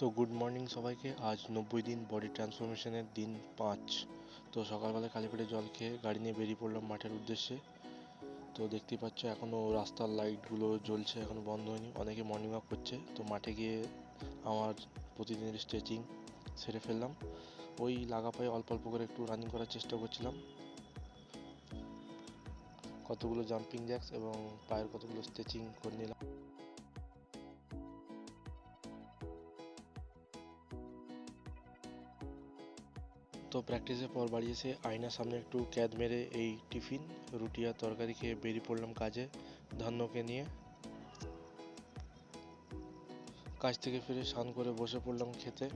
তো good morning সবাইকে। আজ 90 দিন বডি ট্রান্সফরমেশনের দিন 5। তো সকালবেলা খালি পেটে জল খেয়ে গাড়ি নিয়ে বেরিয়ে পড়লাম মাঠের উদ্দেশ্যে। তো দেখতেই পাচ্ছ এখনও রাস্তার লাইটগুলো জ্বলছে, এখনও বন্ধ হয়নি। অনেকে মর্নিং ওয়াক করছে। তো মাঠে গিয়ে আমার প্রতিদিনের স্ট্রেচিং সেরে ফেললাম। ওই লাগা পায়ে অল্প অল্প করে একটু রানিং করার চেষ্টা করছিলাম। কতগুলো জাম্পিং জ্যাক্স এবং পায়ের কতগুলো স্ট্রেচিং করে নিলাম। তো প্র্যাকটিসের পর বাড়ি এসে আয়নার সামনে একটু ক্যাদ মেরে এই টিফিন, রুটি আর তরকারি খেয়ে বেরিয়ে পড়লাম কাজে, ধন্যকে নিয়ে। কাজ থেকে ফিরে স্নান করে বসে পড়লাম খেতে।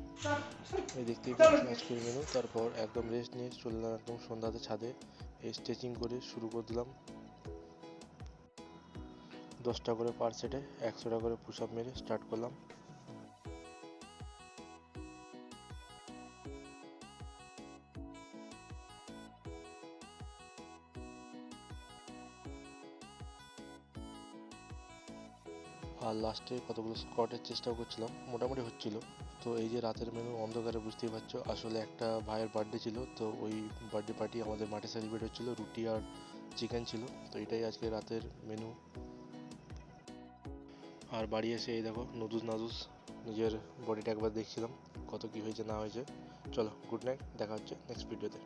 এই দেখতেই পাচ্ছ আজকের মেনু। তারপর একদম রেস্ট নিয়ে চললাম একদম সন্ধ্যাতে ছাদে। এই স্ট্রেচিং করে শুরু করে দিলাম। 10টা করে পার সেটে 100টা করে পুশ আপ মেরে স্টার্ট করলাম। আর লাস্টে কতগুলো স্কোয়াটের চেষ্টাও করছিলাম, মোটামুটি হচ্ছিল। তো এই যে রাতের মেনু, অন্ধকারে বুঝতেই পারছো, আসলে একটা ভাইয়ের বার্থডে ছিল। তো ওই বার্থডে পার্টি আমাদের মাঠে সেলিব্রেট হচ্ছিলো। রুটি আর চিকেন ছিল। তো এটাই আজকে রাতের মেনু। আর বাড়ি এসে এই দেখো নুদুস নিজের বডিটা একবার দেখছিলাম কত কি হয়েছে না হয়েছে। চলো, গুড নাইট, দেখা হচ্ছে নেক্সট ভিডিওতে।